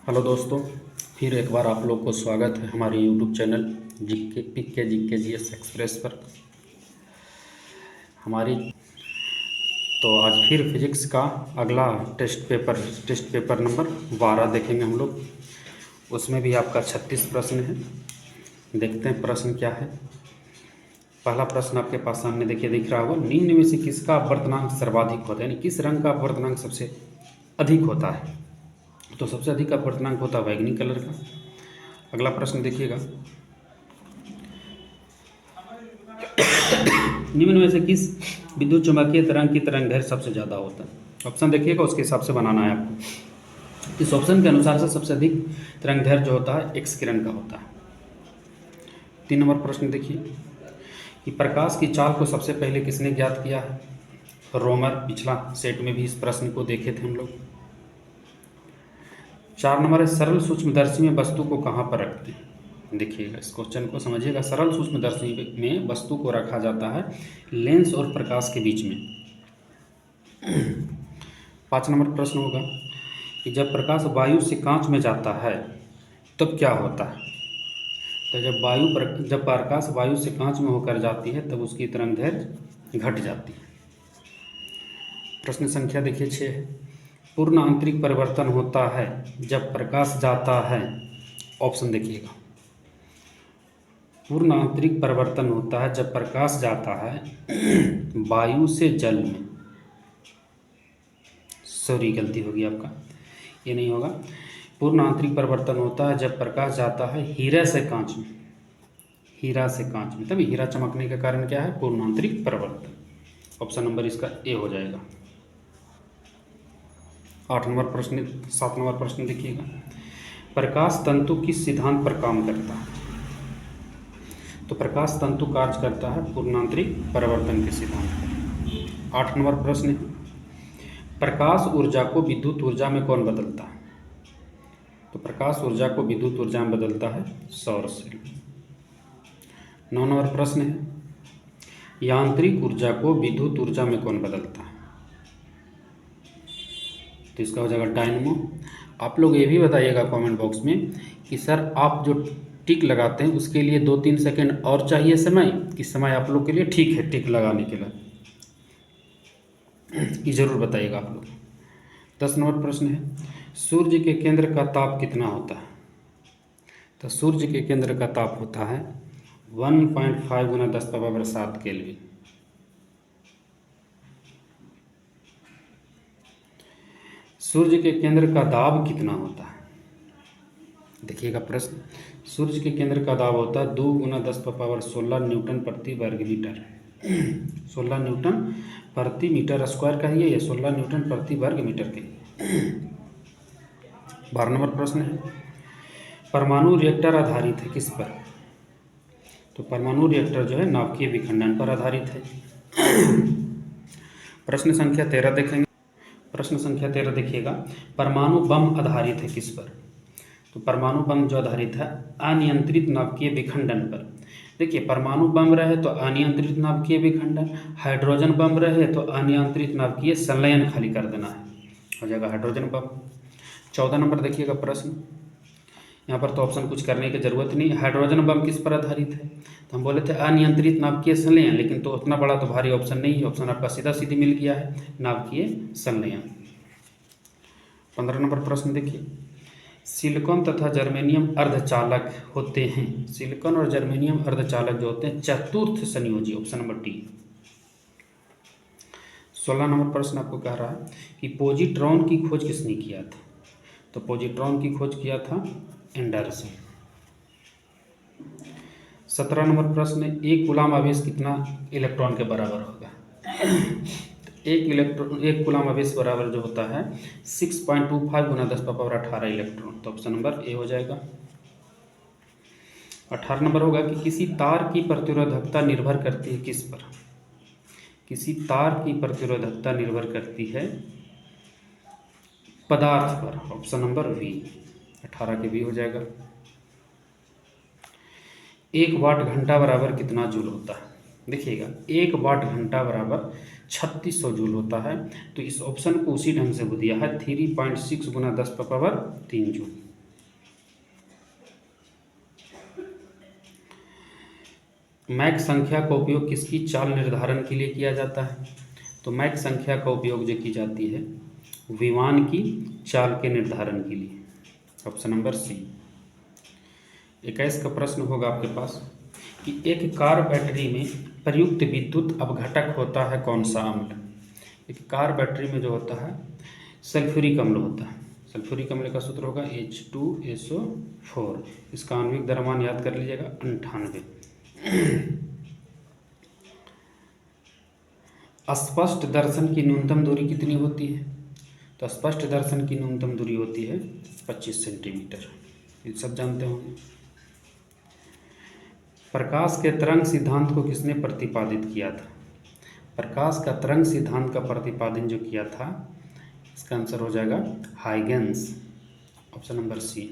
Hello दोस्तों, फिर एक बार आप लोग को स्वागत है हमारे यूट्यूब चैनल जी के एक्सप्रेस पर। हमारी तो आज फिर फिजिक्स का अगला टेस्ट पेपर नंबर 12 देखेंगे हम लोग। उसमें भी आपका 36 प्रश्न है। देखते हैं प्रश्न क्या है। पहला प्रश्न आपके पास सामने देखिए दिख रहा होगा, निम्न में से किसका अपवर्तनांक सर्वाधिक होता है, यानी किस रंग का अपवर्तनांक सबसे अधिक होता है। तो सबसे अधिक अपवर्तनांक होता है बैंगनी कलर का। अगला प्रश्न देखिएगा, निम्न में से किस विद्युत चुम्बकीय तरंग की तरंगदैर्घ्य सबसे ज़्यादा होता है। ऑप्शन देखिएगा, उसके हिसाब से बनाना है आपको। इस ऑप्शन के अनुसार से सबसे अधिक तरंगदैर्घ्य जो होता है एक्स किरण का होता है। 3 नंबर प्रश्न देखिए कि प्रकाश की चाल को सबसे पहले किसने ज्ञात किया है। रोमर, पिछला सेट में भी इस प्रश्न को देखे थे हम लोग। 4 नंबर है, सरल सूक्ष्मदर्शी में वस्तु को कहाँ पर रखते हैं। देखिएगा, इस क्वेश्चन को समझिएगा। सरल सूक्ष्मदर्शी में वस्तु को रखा जाता है लेंस और प्रकाश के बीच में। 5 नंबर प्रश्न होगा कि जब प्रकाश वायु से कांच में जाता है तब क्या होता है। तो जब प्रकाश वायु से कांच में होकर जाती है तब उसकी तरंगदैर्घ्य घट जाती है। प्रश्न संख्या देखिए 6, पूर्ण आंतरिक परिवर्तन होता है जब प्रकाश जाता है। ऑप्शन देखिएगा, पूर्ण आंतरिक परिवर्तन होता है जब प्रकाश जाता है वायु से जल में। सॉरी, गलती होगी आपका, ये नहीं होगा। पूर्ण आंतरिक परिवर्तन होता है जब प्रकाश जाता है हीरा से कांच में। हीरा से कांच में, तभी हीरा चमकने का कारण क्या है, पूर्ण आंतरिक परिवर्तन। ऑप्शन नंबर इसका ए हो जाएगा। 7 नंबर प्रश्न देखिएगा, प्रकाश तंतु किस सिद्धांत पर काम करता है। तो प्रकाश तंतु कार्य करता है पूर्णांतरिक परिवर्तन के सिद्धांत पर। 8 नंबर प्रश्न है, प्रकाश ऊर्जा को विद्युत ऊर्जा में कौन बदलता है। तो प्रकाश ऊर्जा को विद्युत ऊर्जा में बदलता है सौर सेल। 9 नंबर प्रश्न है, यांत्रिक ऊर्जा को विद्युत ऊर्जा में कौन बदलता है। तो इसका हो जाएगा डायनमो। आप लोग ये भी बताइएगा कमेंट बॉक्स में कि सर आप जो टिक लगाते हैं उसके लिए 2-3 सेकंड और चाहिए समय, कि समय आप लोग के लिए ठीक है टिक लगाने के लिए, कि जरूर बताइएगा आप लोग। 10 नंबर प्रश्न है, सूर्य के केंद्र का ताप कितना होता है। तो सूर्य के केंद्र का ताप होता है 1.5 गुना 10⁻7 केल्विन। सूर्य के केंद्र का दाब कितना होता है। देखिएगा प्रश्न, सूर्य के केंद्र का दाब होता है 2 गुना 10⁻16 न्यूटन प्रति वर्ग मीटर। 16 न्यूटन प्रति मीटर स्क्वायर कहिए या 16 न्यूटन प्रति वर्ग मीटर कहिए। 12 नंबर प्रश्न है, परमाणु रिएक्टर आधारित है किस पर। तो परमाणु रिएक्टर जो है नाभिकीय विखंडन पर आधारित है। प्रश्न संख्या 13 देखेंगे। प्रश्न संख्या 13 देखिएगा, परमाणु बम आधारित है किस पर। तो परमाणु बम जो आधारित है अनियंत्रित नाभिकीय विखंडन पर। देखिए, परमाणु बम रहे तो अनियंत्रित नाभिकीय विखंडन, हाइड्रोजन बम रहे तो अनियंत्रित नाभिकीय संलयन खाली कर देना है, हो जाएगा हाइड्रोजन बम। 14 नंबर देखिएगा प्रश्न, यहाँ पर तो ऑप्शन कुछ करने की जरूरत नहीं। हाइड्रोजन बम किस पर आधारित है, तो हम बोले थे अनियंत्रित नाभिकीय संलयन, लेकिन तो उतना बड़ा तो भारी ऑप्शन नहीं है, ऑप्शन आपका सीधा सीधी मिल गया है, नाभिकीय संलयन। 15 नंबर प्रश्न देखिए, सिलिकॉन तथा जर्मेनियम अर्धचालक होते हैं। सिलिकॉन और जर्मेनियम अर्धचालक जो होते हैं चतुर्थ संयोजी, ऑप्शन नंबर डी। 16 नंबर प्रश्न आपको कह रहा है कि पॉजिट्रॉन की खोज किसने किया था। तो पॉजिट्रॉन की खोज किया था एंडरसन। 17 नंबर प्रश्न, एक कूलाम आवेश कितना इलेक्ट्रॉन के बराबर होगा। एक कूलाम आवेश बराबर जो होता है 6.25 गुना 10⁻18 इलेक्ट्रॉन। तो ऑप्शन नंबर ए हो जाएगा। 18 नंबर होगा कि किसी तार की प्रतिरोधकता निर्भर करती है किस पर। किसी तार की प्रतिरोधकता निर्भर करती है पदार्थ पर, ऑप्शन नंबर बी। 18 के बी हो जाएगा। 1 वाट घंटा बराबर कितना जूल होता है। देखिएगा, 1 वाट घंटा बराबर 3600 जूल होता है। तो इस ऑप्शन को उसी ढंग से दिया है 3.6 गुना 10⁻3 जूल। मैक संख्या का उपयोग किसकी चाल निर्धारण के लिए किया जाता है? तो मैक संख्या का उपयोग जो की जाती है विमान की चाल के निर्धारण के लिए। ऑप्शन नंबर सी। 21 का प्रश्न होगा आपके पास कि एक कार बैटरी में प्रयुक्त विद्युत अपघटक होता है कौन सा अम्ल? एक कार बैटरी में जो होता है सल्फ्यूरिक अम्ल होता है। सल्फ्यूरिक अम्ल का सूत्र होगा H2SO4। इसका आणविक द्रव्यमान याद कर लीजिएगा 98। अस्पष्ट दर्शन की न्यूनतम दूरी कितनी होती है? तो स्पष्ट दर्शन की न्यूनतम दूरी होती है 25 सेंटीमीटर। ये सब जानते होंगे। प्रकाश के तरंग सिद्धांत को किसने प्रतिपादित किया था? प्रकाश का तरंग सिद्धांत का प्रतिपादन जो किया था इसका आंसर हो जाएगा Huygens. Option number C.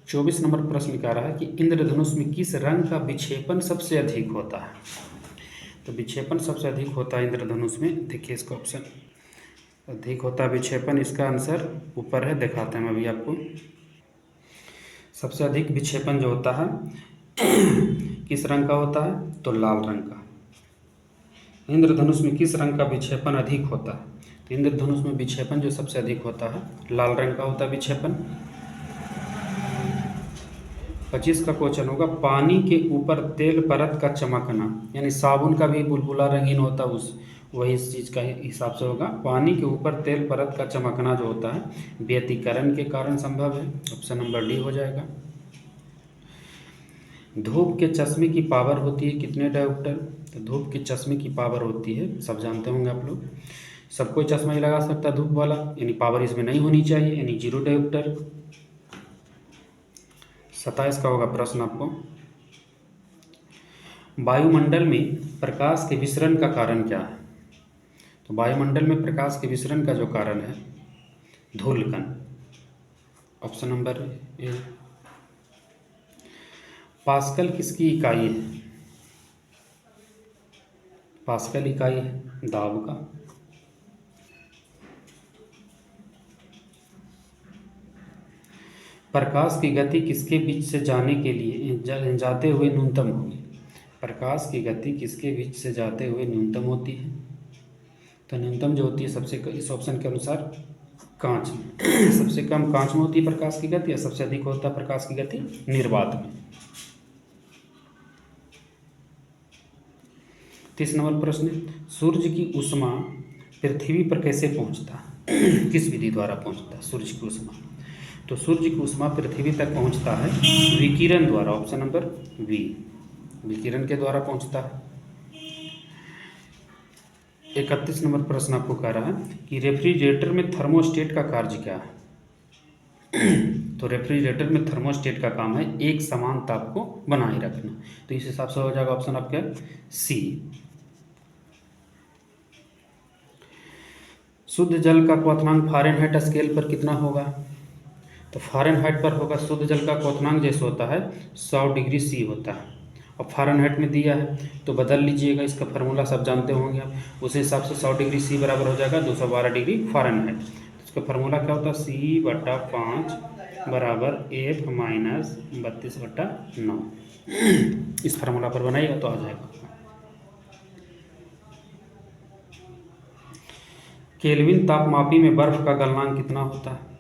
24 number प्रश्न कह रहा है कि इंद्रधनुष में किस रंग का विक्षेपण सबसे अधिक होता है? तो विक्षेपण सबसे अधिक होता है इंद्रधनुष में, देखिए इसका ऑप्शन अधिक होता है विक्षेपण, इसका आंसर ऊपर है, दिखाते हैं अभी आपको। सबसे अधिक विक्षेपण जो होता है किस रंग का होता है? तो लाल रंग का। इंद्रधनुष में किस रंग का विक्षेपण अधिक होता है? तो इंद्रधनुष में विक्षेपण जो सबसे अधिक होता है लाल रंग का होता है विक्षेपण। 25 का क्वेश्चन होगा पानी के ऊपर तेल परत का चमकना, यानी साबुन का भी बुलबुला रंगीन होता है उस वही इस चीज़ का हिसाब से होगा। पानी के ऊपर तेल परत का चमकना जो होता है व्यतिकरण के कारण संभव है। ऑप्शन नंबर डी हो जाएगा। धूप के चश्मे की पावर होती है कितने डायोप्टर? तो धूप के चश्मे की पावर होती है, सब जानते होंगे आप लोग, सब कोई चश्मा ही लगा सकता है धूप वाला, यानी पावर इसमें नहीं होनी चाहिए, यानी 0 डायोप्टर। 27 का होगा प्रश्न आपको। वायुमंडल में प्रकाश के विसरण का कारण क्या है? तो वायुमंडल में प्रकाश के विसरण का जो कारण है धूलकण। Option number A. पास्कल किसकी इकाई है? पास्कल इकाई है दाब का। प्रकाश की गति किसके बीच से जाने के लिए जाते हुए न्यूनतम होगी? प्रकाश की गति किसके बीच से जाते हुए न्यूनतम होती है? तो न्यूनतम जो होती है सबसे इस ऑप्शन के अनुसार कांच में सबसे कम कांच में होती है प्रकाश की गति, या सबसे अधिक होता है प्रकाश की गति निर्वात में। 30 नंबर प्रश्न, सूर्य की ऊष्मा पृथ्वी पर कैसे पहुंचता है? किस विधि द्वारा पहुंचता है सूर्य की ऊष्मा? तो सूर्य की ऊष्मा पृथ्वी तक पहुंचता है विकिरण द्वारा। ऑप्शन नंबर बी, विकिरण के द्वारा पहुंचता है। 31 नंबर प्रश्न आपको कह रहा है कि रेफ्रिजरेटर में थर्मोस्टेट का कार्य क्या है? तो रेफ्रिजरेटर में थर्मोस्टेट का काम है एक समान ताप को बनाए रखना, तो इस हिसाब से हो जाएगा ऑप्शन आपका सी। शुद्ध जल का क्वथनांक फ़ारेनहाइट स्केल पर कितना होगा? तो फ़ारेनहाइट पर होगा शुद्ध जल का क्वथनांक जैसे होता है 100 डिग्री सी होता है, और फ़ारेनहाइट में दिया है तो बदल लीजिएगा, इसका फार्मूला सब जानते होंगे आप। उस हिसाब से 100 डिग्री सी बराबर हो जाएगा 212 डिग्री फ़ारेनहाइट। तो इसका फार्मूला क्या होता है? C/5 बराबर F माइनस 32/9। इस फार्मूला पर बनाइएगा तो आ जाएगा। केल्विन तापमापी में बर्फ़ का गलनांक कितना होता है?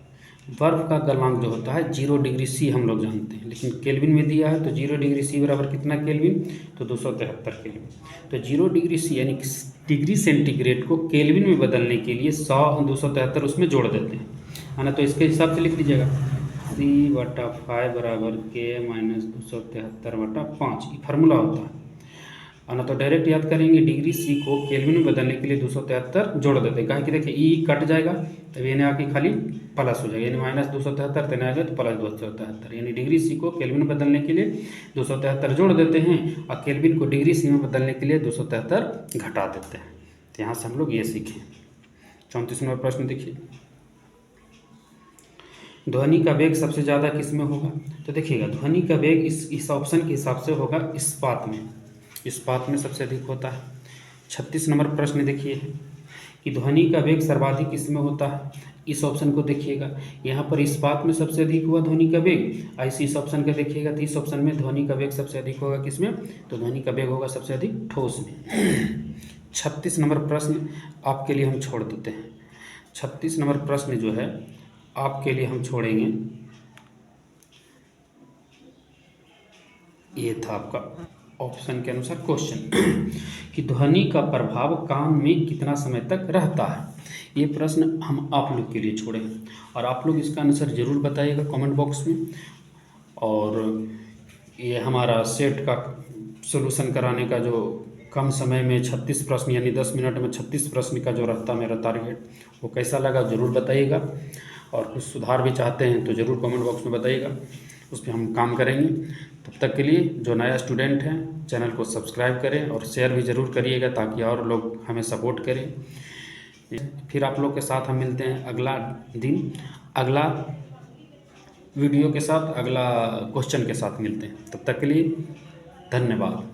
बर्फ़ का गलनांक जो होता है 0 डिग्री सी हम लोग जानते हैं, लेकिन केल्विन में दिया है तो 0 डिग्री सी बराबर कितना केल्विन? तो 273 केल्विन। तो 0 डिग्री सी यानी डिग्री सेंटीग्रेड को केल्विन में बदलने के लिए 273 उसमें जोड़ देते हैं, है ना। तो इसके हिसाब से लिख लीजिएगा C/5 बराबर K माइनस 273/5, ये फार्मूला होता है ना। तो डायरेक्ट याद करेंगे डिग्री सी को केल्विन में बदलने के लिए 273 जोड़ देते हैं, कहा कि देखिए ई कट जाएगा तब यानी आके खाली प्लस हो जाएगा, यानी माइनस 273 देना आएगा तो प्लस 273, यानी डिग्री सी को केल्विन में बदलने के लिए 273 जोड़ देते हैं और केल्विन को डिग्री सी में बदलने के लिए 273 घटा देते हैं। तो यहाँ से हम लोग ये सीखें। 34 नंबर प्रश्न देखिए, ध्वनि का वेग सबसे ज़्यादा किस में होगा? तो देखिएगा ध्वनि का वेग इस ऑप्शन के हिसाब से होगा इस्पात में, इस्पात में सबसे अधिक होता है। 36 नंबर प्रश्न देखिए कि ध्वनि का वेग सर्वाधिक किस में होता है? इस ऑप्शन को देखिएगा, यहाँ पर इस्पात में सबसे अधिक हुआ ध्वनि का वेग। ऐसे इस ऑप्शन का देखिएगा तो इस ऑप्शन में ध्वनि का वेग सबसे अधिक होगा किसमें, तो ध्वनि का वेग होगा सबसे अधिक ठोस में। 36 नंबर प्रश्न आपके लिए हम छोड़ देते हैं। 36 नंबर प्रश्न जो है आपके लिए हम छोड़ेंगे, ये था आपका ऑप्शन के अनुसार क्वेश्चन कि ध्वनि का प्रभाव कान में कितना समय तक रहता है। ये प्रश्न हम आप लोग के लिए छोड़े हैं और आप लोग इसका आंसर ज़रूर बताइएगा कमेंट बॉक्स में। और ये हमारा सेट का सॉल्यूशन कराने का जो कम समय में 36 प्रश्न यानी 10 मिनट में 36 प्रश्न का जो रहता मेरा टारगेट, वो कैसा लगा ज़रूर बताइएगा। और कुछ सुधार भी चाहते हैं तो ज़रूर कमेंट बॉक्स में बताइएगा, उस पर हम काम करेंगे। तब तक के लिए जो नया स्टूडेंट हैं चैनल को सब्सक्राइब करें और शेयर भी ज़रूर करिएगा ताकि और लोग हमें सपोर्ट करें। फिर आप लोग के साथ हम मिलते हैं अगला दिन, अगला वीडियो के साथ, अगला क्वेश्चन के साथ मिलते हैं। तब तक के लिए धन्यवाद।